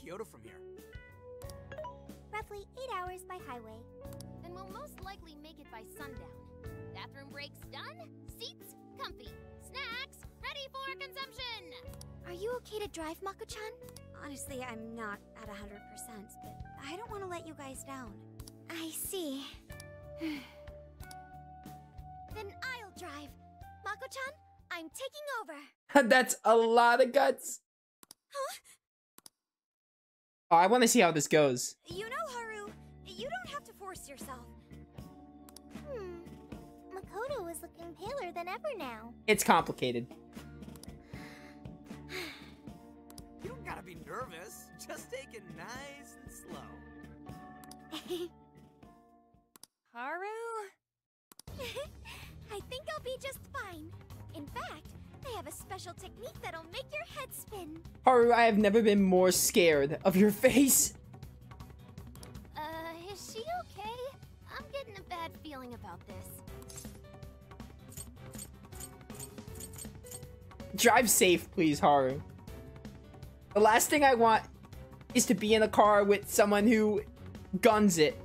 Kyoto from here? Roughly 8 hours by highway. Then we'll most likely make it by sundown. Bathroom breaks done, seats comfy, snacks ready for consumption! Are you okay to drive, Mako-chan? Honestly, I'm not at 100%, but I don't want to let you guys down. I see. Then I'll drive. Mako-chan, I'm taking over. That's a lot of guts. Huh? Oh, I want to see how this goes. You know, Haru, you don't have to force yourself. Makoto is looking paler than ever now. It's complicated. You don't gotta be nervous. Just take it nice and slow. Haru? I think I'll be just fine. In fact, I have a special technique that'll make your head spin. Haru, I have never been more scared of your face. Is she okay? I'm getting a bad feeling about this. Drive safe, please, Haru. The last thing I want is to be in a car with someone who guns it.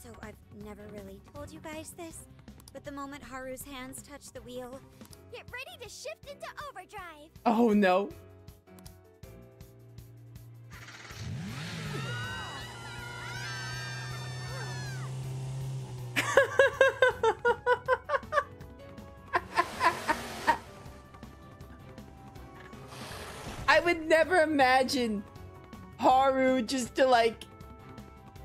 So I've never really told you guys this, but the moment Haru's hands touch the wheel, get ready to shift into overdrive. Oh no. I would never imagine Haru just to like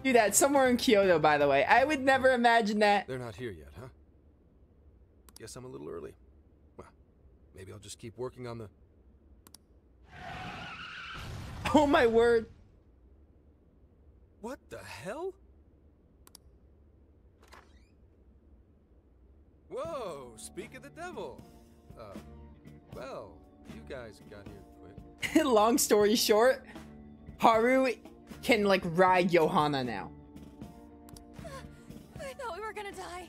do that somewhere in Kyoto, by the way. I would never imagine that. They're not here yet, huh? Guess I'm a little early. Well, maybe I'll just keep working on the... Oh my word. What the hell? Whoa, speak of the devil. Well, you guys got here quick. Long story short, Haru can like ride Johanna now. I thought we were gonna die.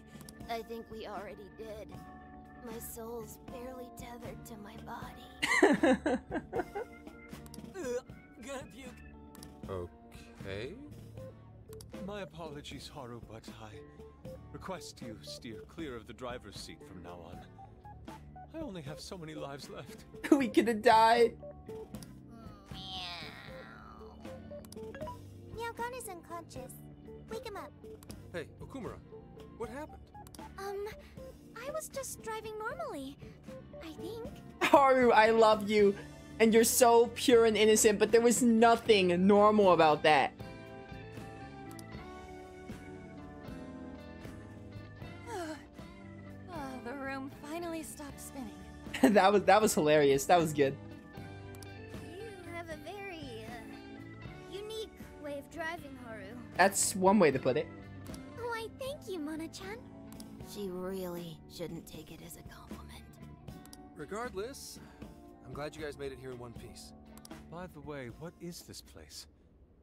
I think we already did. My soul's barely tethered to my body. Gonna puke. Okay. My apologies, Haru, but I request you steer clear of the driver's seat from now on. I only have so many lives left. We could have died. Meowgon is unconscious. Wake him up. Hey, Okumura, what happened? I was just driving normally, I think. Haru, I love you. And you're so pure and innocent, but there was nothing normal about that. The room finally stopped spinning. that was hilarious. That was good. You have a very, unique way of driving, Haru. That's one way to put it. Why, thank you, Mona-chan. She really shouldn't take it as a compliment. Regardless, I'm glad you guys made it here in one piece. By the way, what is this place?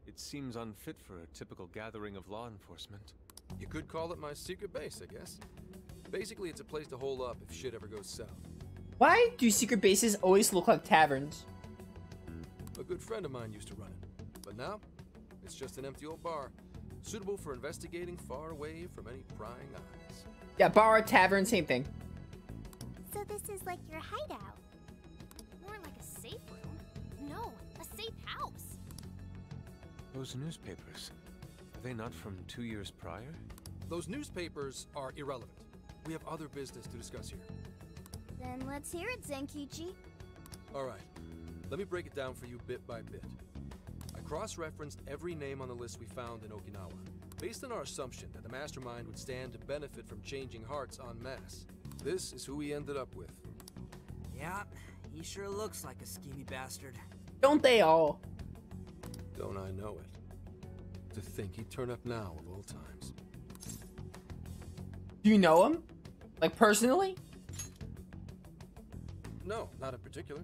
It seems unfit for a typical gathering of law enforcement. You could call it my secret base, I guess. Basically, it's a place to hole up if shit ever goes south. Why do secret bases always look like taverns? A good friend of mine used to run it. But now, it's just an empty old bar, suitable for investigating far away from any prying eyes. Yeah, bar, tavern, same thing. So this is like your hideout. More like a safe room. No, a safe house. Those newspapers, are they not from 2 years prior? Those newspapers are irrelevant. We have other business to discuss here. Then let's hear it, Zenkichi. All right, let me break it down for you bit by bit. I cross-referenced every name on the list we found in Okinawa, based on our assumption that the mastermind would stand to benefit from changing hearts en masse. This is who we ended up with. Yeah, he sure looks like a schemy bastard. Don't they all? Don't I know it? To think he'd turn up now of all times. Do you know him? Like personally? No, not in particular.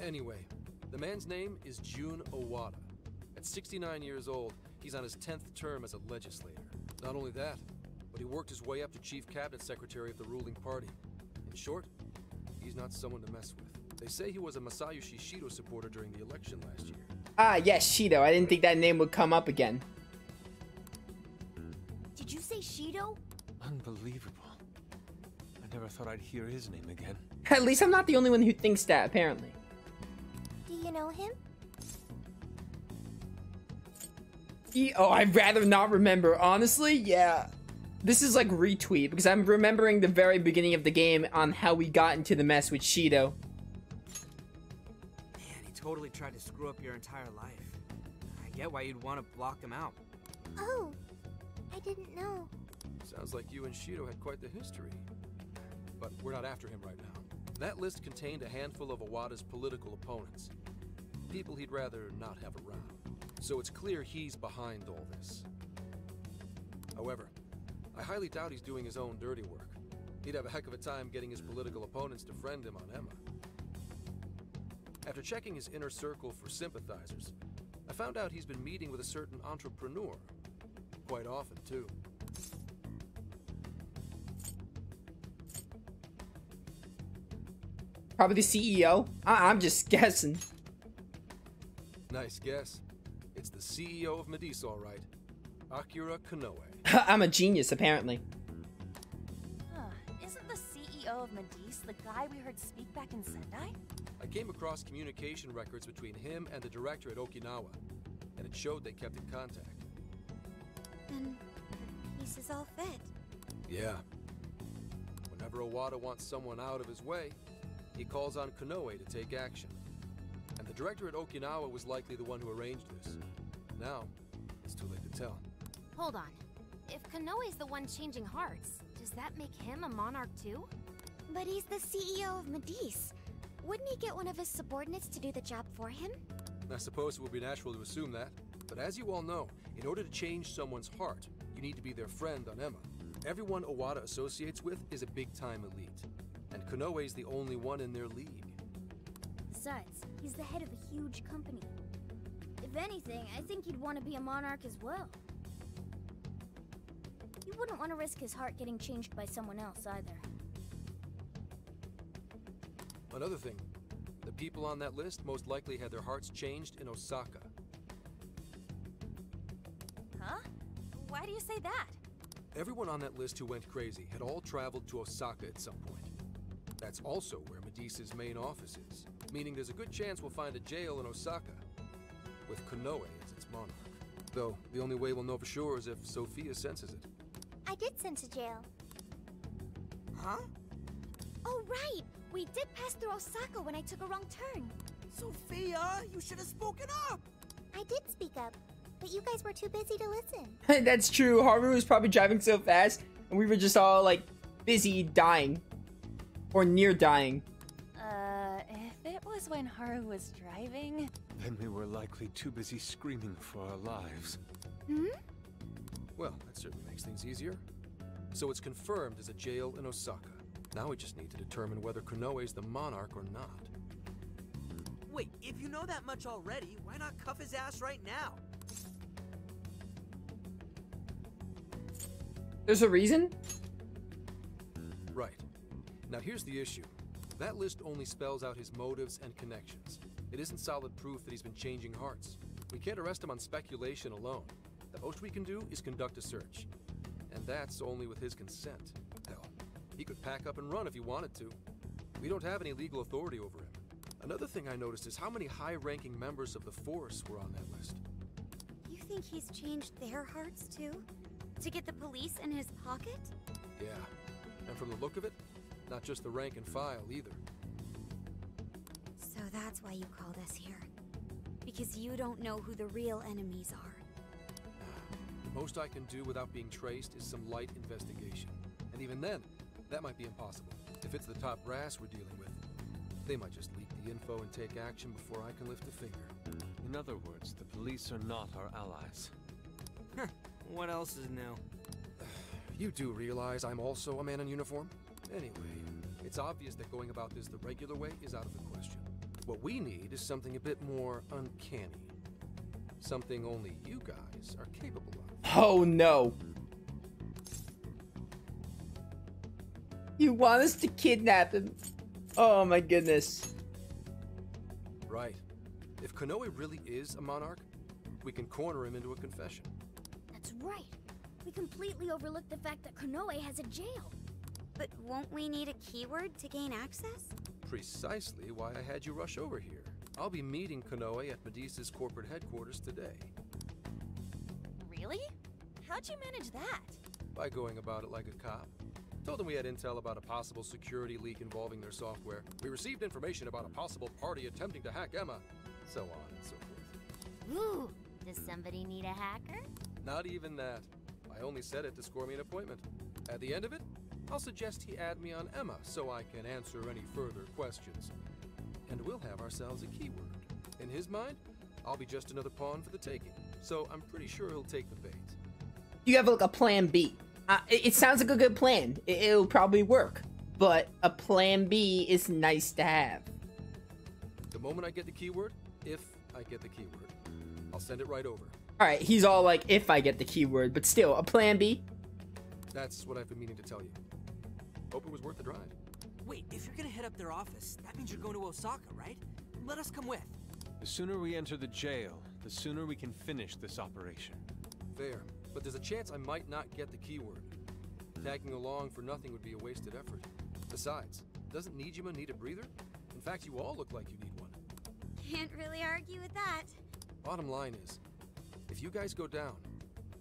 Anyway, the man's name is Jun Owada. At 69 years old, he's on his 10th term as a legislator. Not only that, but he worked his way up to chief cabinet secretary of the ruling party. In short, he's he's not someone to mess with. They say he was a Masayoshi Shido supporter during the election last year. Ah, yes, Shido. I didn't think that name would come up again. Did you say Shido? Unbelievable. I never thought I'd hear his name again. At least I'm not the only one who thinks that, apparently. Do you know him? Oh, I'd rather not remember. Honestly, yeah. This is like retweet, because I'm remembering the very beginning of the game on how we got into the mess with Shido. Man, he totally tried to screw up your entire life. I get why you'd want to block him out. Oh, I didn't know. Sounds like you and Shido had quite the history. But we're not after him right now. That list contained a handful of Iwata's political opponents. People he'd rather not have around. So it's clear he's behind all this. However, I highly doubt he's doing his own dirty work. He'd have a heck of a time getting his political opponents to friend him on Emma. After checking his inner circle for sympathizers, I found out he's been meeting with a certain entrepreneur. Quite often, too. Probably the CEO? I'm just guessing. Nice guess. It's the CEO of Medusa, all right. Akira Konoe. I'm a genius, apparently. Isn't the CEO of Medis the guy we heard speak back in Sendai? I came across communication records between him and the director at Okinawa, and it showed they kept in contact. Then the pieces all fit. Yeah. Whenever Iwata wants someone out of his way, he calls on Konoe to take action. And the director at Okinawa was likely the one who arranged this. Now, it's too late to tell. Hold on. If Konoe's the one changing hearts, does that make him a monarch too? But he's the CEO of Medis. Wouldn't he get one of his subordinates to do the job for him? I suppose it would be natural to assume that. But as you all know, in order to change someone's heart, you need to be their friend on Emma. Everyone Iwata associates with is a big-time elite. And Konoe's the only one in their league. Besides, he's the head of a huge company. If anything, I think he'd want to be a monarch as well. You wouldn't want to risk his heart getting changed by someone else either. Another thing, the people on that list most likely had their hearts changed in Osaka. Huh? Why do you say that? Everyone on that list who went crazy had all traveled to Osaka at some point. That's also where Medusa's main office is, meaning there's a good chance we'll find a jail in Osaka, with Konoe as its monarch. Though, the only way we'll know for sure is if Sophia senses it. I did sense a jail. Huh? Oh, right! We did pass through Osaka when I took a wrong turn. Sophia, you should have spoken up! I did speak up, but you guys were too busy to listen. That's true. Haru was probably driving so fast, and we were just all, like, busy dying. Or near dying. If it was when Haru was driving... Then we were likely too busy screaming for our lives. Hmm? Well, that certainly makes things easier. So it's confirmed as a jail in Osaka. Now we just need to determine whether Konoe's the monarch or not. Wait, if you know that much already, why not cuff his ass right now? There's a reason? Right. Now here's the issue. That list only spells out his motives and connections. It isn't solid proof that he's been changing hearts. We can't arrest him on speculation alone. The most we can do is conduct a search. And that's only with his consent. Hell, he could pack up and run if he wanted to. We don't have any legal authority over him. Another thing I noticed is how many high-ranking members of the force were on that list. You think he's changed their hearts too? To get the police in his pocket? Yeah, and from the look of it, not just the rank and file either. So that's why you called us here. Because you don't know who the real enemies are. The most I can do without being traced is some light investigation. And even then, that might be impossible. If it's the top brass we're dealing with, they might just leak the info and take action before I can lift a finger. In other words, the police are not our allies. What else is new? You do realize I'm also a man in uniform? Anyway, it's obvious that going about this the regular way is out of the question. What we need is something a bit more uncanny. Something only you guys are capable of. Oh no. You want us to kidnap him? Oh my goodness. Right. If Konoe really is a monarch, we can corner him into a confession. That's right. We completely overlooked the fact that Konoe has a jail. But won't we need a keyword to gain access? Precisely why I had you rush over here. I'll be meeting Konoe at Medusa's corporate headquarters today. Really? How'd you manage that? By going about it like a cop. Told them we had intel about a possible security leak involving their software. We received information about a possible party attempting to hack Emma. So on and so forth. Ooh, does somebody need a hacker? Not even that. I only said it to score me an appointment. At the end of it, I'll suggest he add me on Emma so I can answer any further questions. And we'll have ourselves a keyword. In his mind, I'll be just another pawn for the taking. So I'm pretty sure he'll take the bait. You have like a plan B. It sounds like a good plan. It'll probably work. But a plan B is nice to have. The moment I get the keyword, if I get the keyword, I'll send it right over. Alright, he's all like, if I get the keyword, but still, a plan B? That's what I've been meaning to tell you. Hope it was worth the drive. Wait, if you're gonna head up their office, that means you're going to Osaka, right? Let us come with. The sooner we enter the jail, the sooner we can finish this operation. Fair, but there's a chance I might not get the keyword. Tagging along for nothing would be a wasted effort. Besides, doesn't Nijima need a breather? In fact, you all look like you need one. Can't really argue with that. Bottom line is, if you guys go down,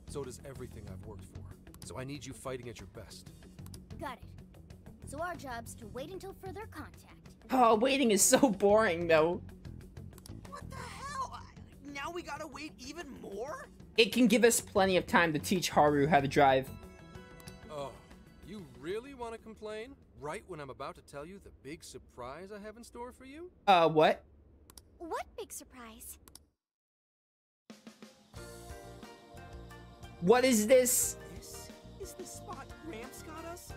so does everything I've worked for. So I need you fighting at your best. Got it. So our job's to wait until further contact. Oh, waiting is so boring, though. What the hell? Now we gotta wait even more? It can give us plenty of time to teach Haru how to drive. Oh, you really want to complain? Right when I'm about to tell you the big surprise I have in store for you? What? What big surprise? What is this? This is the spot Gramps got us?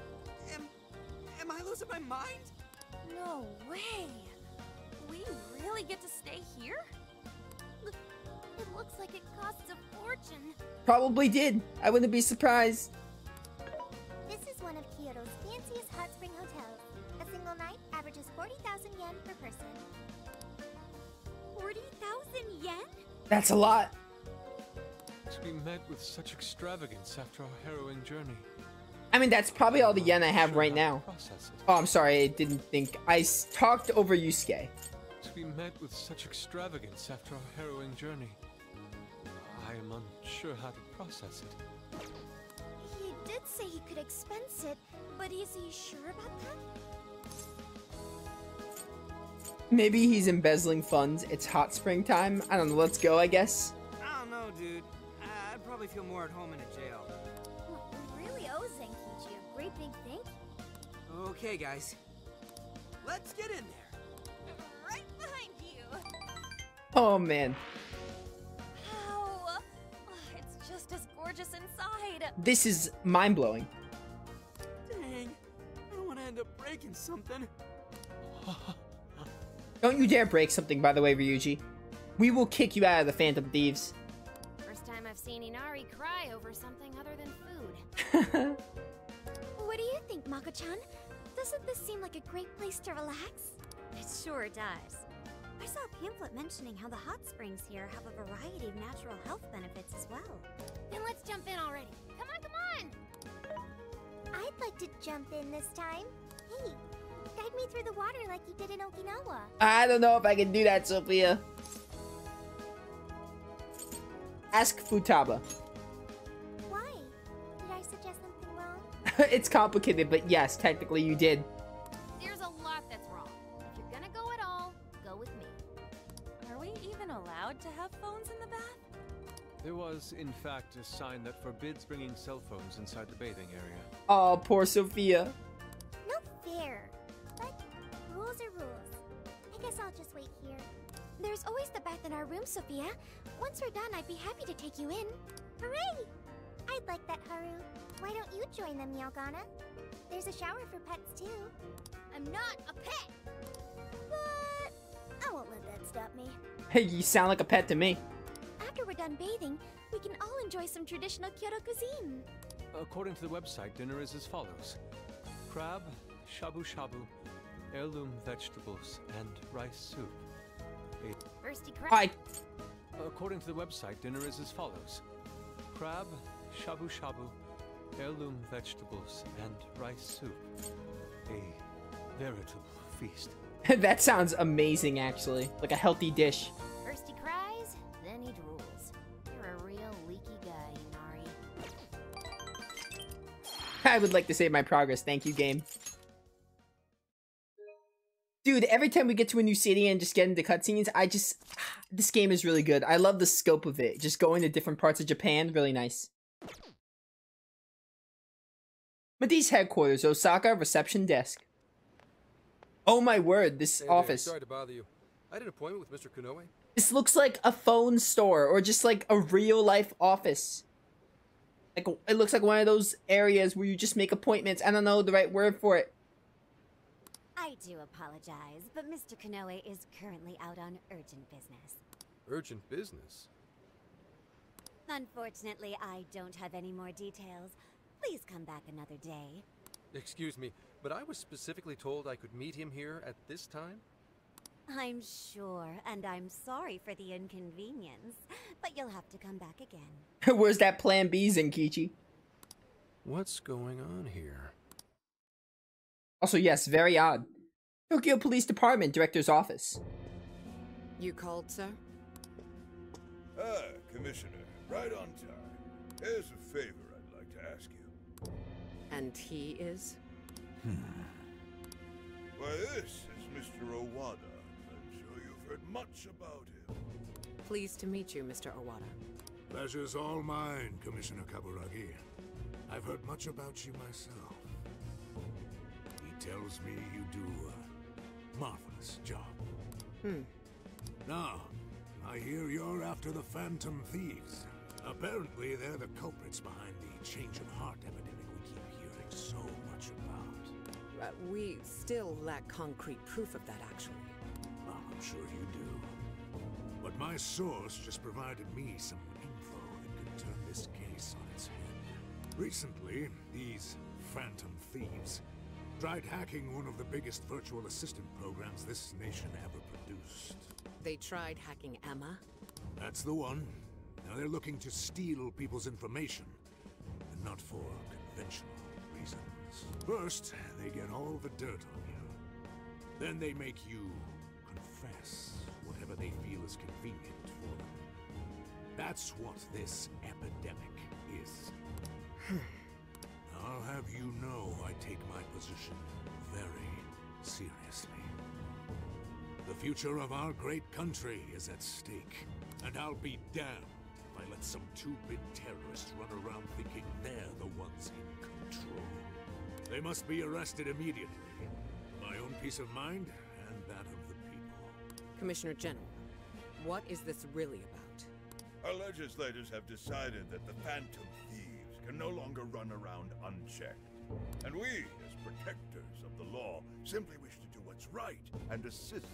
Am I losing my mind? No way. We really get to stay here? It looks like it costs a fortune. Probably did. I wouldn't be surprised. This is one of Kyoto's fanciest hot spring hotels. A single night averages 40,000 yen per person. 40,000 yen? That's a lot. To be met with such extravagance after our harrowing journey. I mean, that's probably all the yen I have Sure right how now. to process it. Oh, I'm sorry. I didn't think. Talked over Yusuke. To be met with such extravagance after our harrowing journey. I am unsure how to process it. He did say he could expense it, but is he sure about that? Maybe he's embezzling funds. It's hot spring time. I don't know. Let's go, I guess. I don't know, dude. I'd probably feel more at home in a jail. We really owe Zenkichi a great big thank you. Okay, guys. Let's get in there. Right behind you. Oh, man. Wow. It's just as gorgeous inside. This is mind-blowing. Dang. I don't want to end up breaking something. Don't you dare break something, by the way, Ryuji. We will kick you out of the Phantom Thieves. First time I've seen Inari cry over something other than food. What do you think, Mako-chan? Doesn't this seem like a great place to relax? It sure does. I saw a pamphlet mentioning how the hot springs here have a variety of natural health benefits as well. Then let's jump in already. Come on, come on! I'd like to jump in this time. Hey, guide me through the water like you did in Okinawa. I don't know if I can do that, Sophia. Ask Futaba. Why? Did I suggest something wrong? It's complicated, but yes, technically you did. There's a lot that's wrong. If you're gonna go at all, go with me. Are we even allowed to have phones in the bath? There was, in fact, a sign that forbids bringing cell phones inside the bathing area. Oh, poor Sophia. No fair. But rules are rules. I guess I'll just wait here. There's always the bath in our room, Sophia. Once we're done, I'd be happy to take you in. Hooray! I'd like that, Haru. Why don't you join them, Yogana? There's a shower for pets, too. I'm not a pet! But I won't let that stop me. Hey, you sound like a pet to me. After we're done bathing, we can all enjoy some traditional Kyoto cuisine. According to the website, dinner is as follows. Crab, shabu shabu, heirloom vegetables, and rice soup. Thirsty crab. I According to the website, dinner is as follows: crab, shabu shabu, heirloom vegetables, and rice soup. A veritable feast. that sounds amazing, actually. Like a healthy dish. First he cries, then he drools. You're a real leaky guy, Inari. I would like to save my progress. Thank you, game. Dude, every time we get to a new city and just get into cutscenes, this game is really good. I love the scope of it. Just going to different parts of Japan, really nice. Matisse headquarters, Osaka, reception desk. Oh my word, this Hey, office. Sorry to bother you. I had an appointment with Mr. Konoe. This looks like a phone store or just like a real life office. Like, it looks like one of those areas where you just make appointments. I don't know the right word for it. I do apologize, but Mr. Konoe is currently out on urgent business. Urgent business? Unfortunately, I don't have any more details. Please come back another day. Excuse me, but I was specifically told I could meet him here at this time? I'm sure, and I'm sorry for the inconvenience, but you'll have to come back again. Where's that plan B, Zenkichi? What's going on here? Also, yes, very odd. Tokyo Police Department, Director's Office. You called, sir? Ah, Commissioner, right on time. There's a favor I'd like to ask you. And he is? Why, this is Mr. Owada. I'm sure you've heard much about him. Pleased to meet you, Mr. Owada. Pleasure's all mine, Commissioner Kaburagi. I've heard much about you myself. He tells me you do a marvelous job. Now, I hear you're after the Phantom Thieves. Apparently, they're the culprits behind the change of heart epidemic we keep hearing so much about. We still lack concrete proof of that, actually. Well, I'm sure you do. But my source just provided me some info that could turn this case on its head. Recently, these Phantom Thieves tried hacking one of the biggest virtual assistant programs this nation ever produced. They tried hacking Emma? That's the one. Now they're looking to steal people's information, and not for conventional reasons. First, they get all the dirt on you. Then they make you confess whatever they feel is convenient for them. That's what this epidemic is. I'll have you know I take my position very seriously. The future of our great country is at stake, and I'll be damned if I let some two-bit terrorists run around thinking they're the ones in control. They must be arrested immediately. My own peace of mind and that of the people. Commissioner General, what is this really about? Our legislators have decided that the Phantom Thieves can no longer run around unchecked. And we, as protectors of the law, simply wish to do what's right and assist them.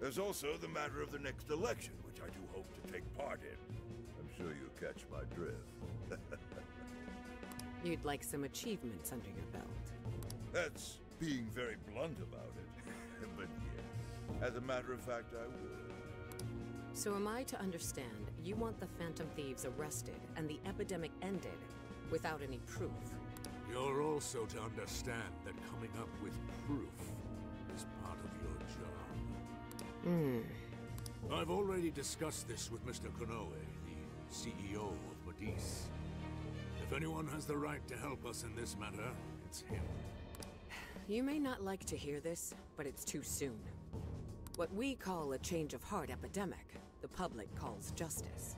There's also the matter of the next election, which I do hope to take part in. I'm sure you catch my drift. You'd like some achievements under your belt. That's being very blunt about it. But yeah, as a matter of fact, I would. So am I to understand you want the Phantom Thieves arrested and the epidemic ended without any proof? You're also to understand that coming up with proof is part of your job. I've already discussed this with Mr. Konoe, the CEO of Matisse. If anyone has the right to help us in this matter, it's him. You may not like to hear this, but it's too soon. What we call a change of heart epidemic, the public calls justice.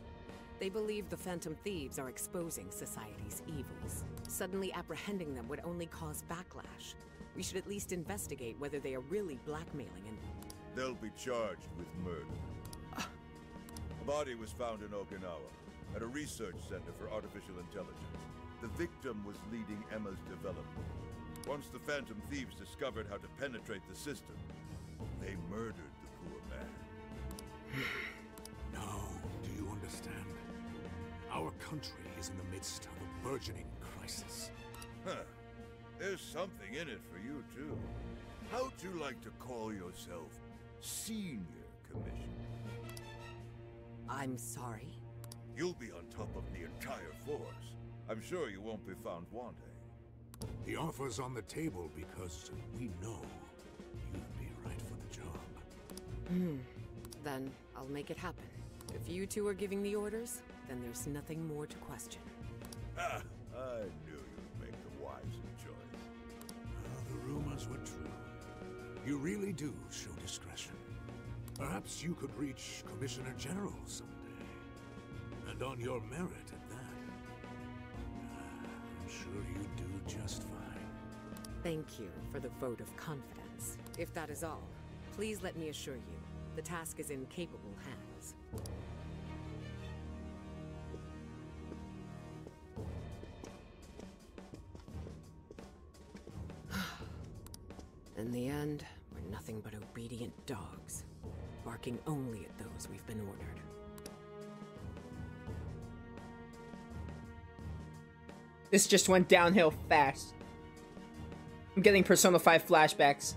They believe the Phantom Thieves are exposing society's evils. Suddenly apprehending them would only cause backlash. We should at least investigate whether they are really blackmailing and... They'll be charged with murder. A body was found in Okinawa, at a research center for artificial intelligence. The victim was leading Emma's development. Once the Phantom Thieves discovered how to penetrate the system, they murdered the poor man. Now, do you understand? Our country is in the midst of a burgeoning crisis. Huh. There's something in it for you, too. How'd you like to call yourself Senior Commissioner? I'm sorry? You'll be on top of the entire force. I'm sure you won't be found wanting. The offer's on the table because we know you'd be right for the job. Then I'll make it happen. If you two are giving the orders, then there's nothing more to question. Ah, I knew you'd make the wiser choice. Well, the rumors were true. You really do show discretion. Perhaps you could reach Commissioner General someday. And on your merit at that. I'm sure you'd do just fine. Thank you for the vote of confidence. If that is all, please let me assure you, the task is in capable hands. In the end, we're nothing but obedient dogs, barking only at those we've been ordered. This just went downhill fast. I'm getting Persona 5 flashbacks.